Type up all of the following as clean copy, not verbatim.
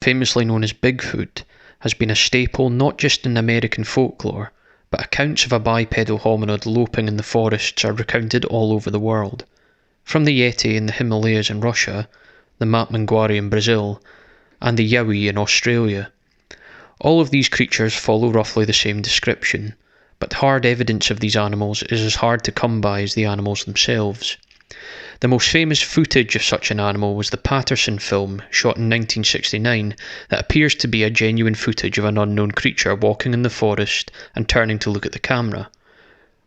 famously known as Bigfoot, has been a staple not just in American folklore, but accounts of a bipedal hominid loping in the forests are recounted all over the world. From the Yeti in the Himalayas in Russia, the Matmanguari in Brazil, and the Yowie in Australia. All of these creatures follow roughly the same description, but hard evidence of these animals is as hard to come by as the animals themselves. The most famous footage of such an animal was the Patterson film, shot in 1969, that appears to be a genuine footage of an unknown creature walking in the forest and turning to look at the camera.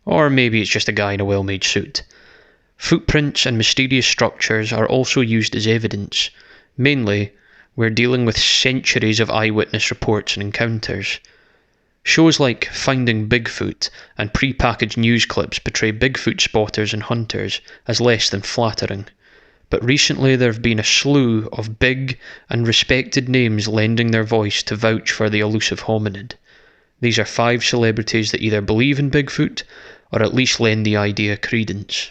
Or maybe it's just a guy in a well-made suit. Footprints and mysterious structures are also used as evidence. Mainly, we're dealing with centuries of eyewitness reports and encounters. Shows like Finding Bigfoot and pre-packaged news clips portray Bigfoot spotters and hunters as less than flattering. But recently there have been a slew of big and respected names lending their voice to vouch for the elusive hominid. These are 5 celebrities that either believe in Bigfoot or at least lend the idea credence.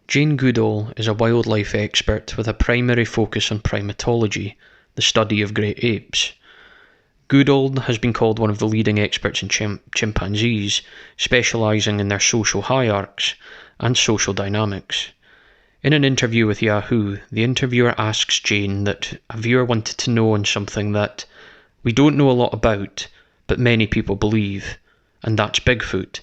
Jane Goodall is a wildlife expert with a primary focus on primatology, the study of great apes. Goodall has been called one of the leading experts in chimpanzees, specialising in their social hierarchs and social dynamics. In an interview with Yahoo, the interviewer asks Jane that a viewer wanted to know on something that we don't know a lot about, but many people believe, and that's Bigfoot.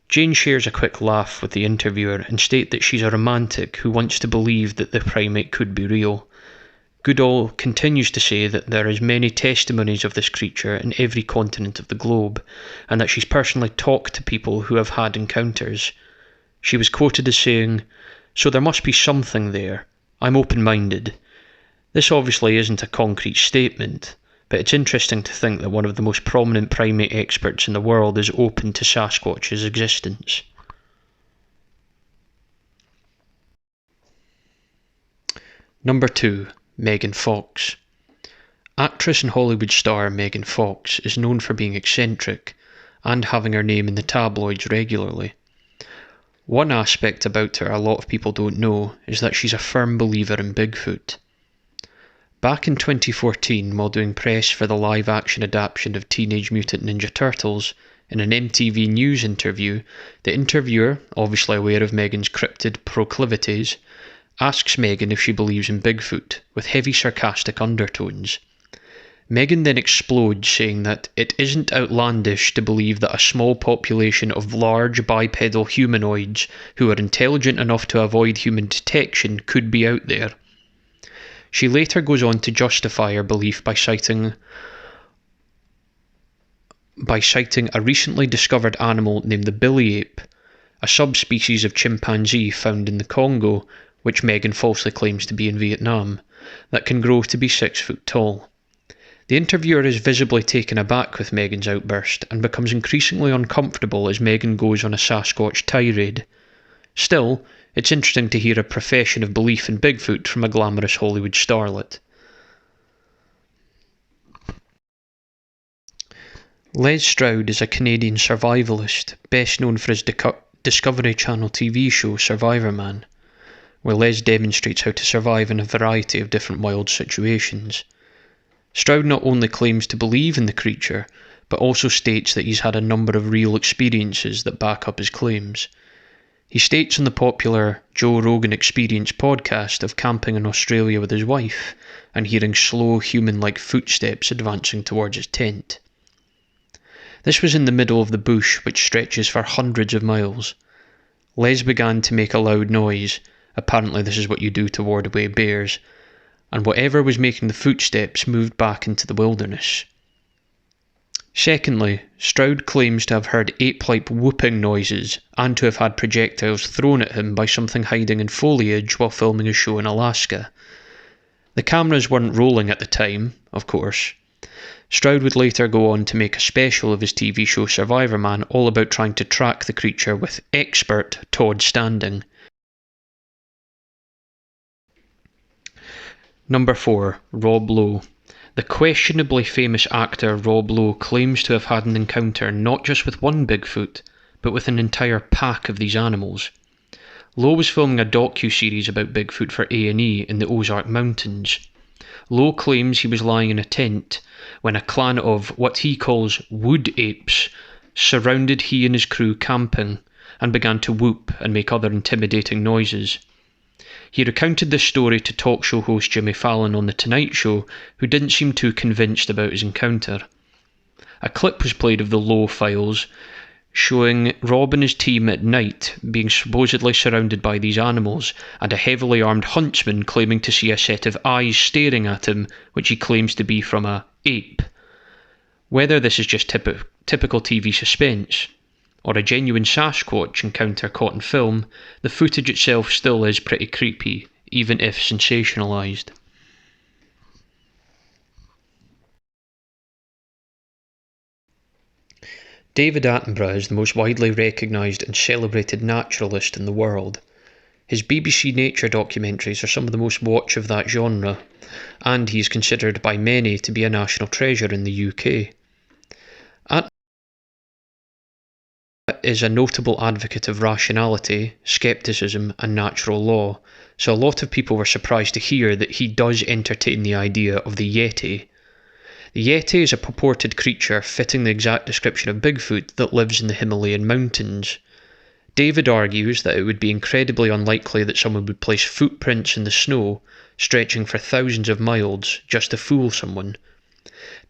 Jane shares a quick laugh with the interviewer and states that she's a romantic who wants to believe that the primate could be real. Goodall continues to say that there is many testimonies of this creature in every continent of the globe, and that she's personally talked to people who have had encounters. She was quoted as saying, "So there must be something there. I'm open-minded." This obviously isn't a concrete statement, but it's interesting to think that one of the most prominent primate experts in the world is open to Sasquatch's existence. Number 2. Megan Fox. Actress and Hollywood star Megan Fox is known for being eccentric and having her name in the tabloids regularly. One aspect about her a lot of people don't know is that she's a firm believer in Bigfoot. Back in 2014, while doing press for the live-action adaptation of Teenage Mutant Ninja Turtles, in an MTV News interview, the interviewer, obviously aware of Megan's cryptid proclivities, asks Megan if she believes in Bigfoot, with heavy sarcastic undertones. Megan then explodes, saying that it isn't outlandish to believe that a small population of large bipedal humanoids who are intelligent enough to avoid human detection could be out there. She later goes on to justify her belief by citing a recently discovered animal named the billy ape, a subspecies of chimpanzee found in the Congo, which Megan falsely claims to be in Vietnam, that can grow to be 6 foot tall. The interviewer is visibly taken aback with Megan's outburst and becomes increasingly uncomfortable as Megan goes on a Sasquatch tirade. Still, it's interesting to hear a profession of belief in Bigfoot from a glamorous Hollywood starlet. Les Stroud is a Canadian survivalist, best known for his Discovery Channel TV show Survivorman, where Les demonstrates how to survive in a variety of different wild situations. Stroud not only claims to believe in the creature, but also states that he's had a number of real experiences that back up his claims. He states on the popular Joe Rogan Experience podcast of camping in Australia with his wife and hearing slow human-like footsteps advancing towards his tent. This was in the middle of the bush, which stretches for hundreds of miles. Les began to make a loud noise. Apparently this is what you do to ward away bears, and whatever was making the footsteps moved back into the wilderness. Secondly, Stroud claims to have heard ape-like whooping noises and to have had projectiles thrown at him by something hiding in foliage while filming a show in Alaska. The cameras weren't rolling at the time, of course. Stroud would later go on to make a special of his TV show Survivorman all about trying to track the creature with expert Todd Standing. Number 4. Rob Lowe. The questionably famous actor Rob Lowe claims to have had an encounter not just with one Bigfoot, but with an entire pack of these animals. Lowe was filming a docu-series about Bigfoot for A&E in the Ozark Mountains. Lowe claims he was lying in a tent when a clan of what he calls wood apes surrounded he and his crew camping and began to whoop and make other intimidating noises. He recounted this story to talk show host Jimmy Fallon on The Tonight Show, who didn't seem too convinced about his encounter. A clip was played of the Lowe files, showing Rob and his team at night being supposedly surrounded by these animals, and a heavily armed huntsman claiming to see a set of eyes staring at him, which he claims to be from a ape. Whether this is just typical TV suspense, or a genuine Sasquatch encounter caught in film, the footage itself still is pretty creepy, even if sensationalised. David Attenborough is the most widely recognised and celebrated naturalist in the world. His BBC Nature documentaries are some of the most watched of that genre, and he is considered by many to be a national treasure in the UK. Attenborough is a notable advocate of rationality, scepticism and natural law, so a lot of people were surprised to hear that he does entertain the idea of the Yeti. The Yeti is a purported creature fitting the exact description of Bigfoot that lives in the Himalayan mountains. David argues that it would be incredibly unlikely that someone would place footprints in the snow, stretching for thousands of miles, just to fool someone.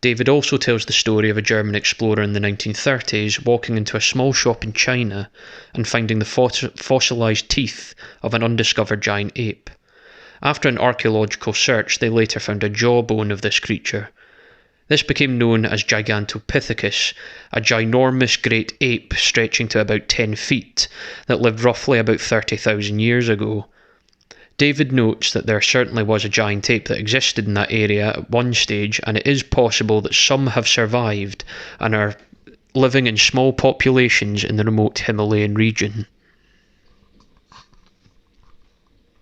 David also tells the story of a German explorer in the 1930s walking into a small shop in China and finding the fossilised teeth of an undiscovered giant ape. After an archaeological search, they later found a jawbone of this creature. This became known as Gigantopithecus, a ginormous great ape stretching to about 10 feet that lived roughly about 30,000 years ago. David notes that there certainly was a giant ape that existed in that area at one stage, and it is possible that some have survived and are living in small populations in the remote Himalayan region.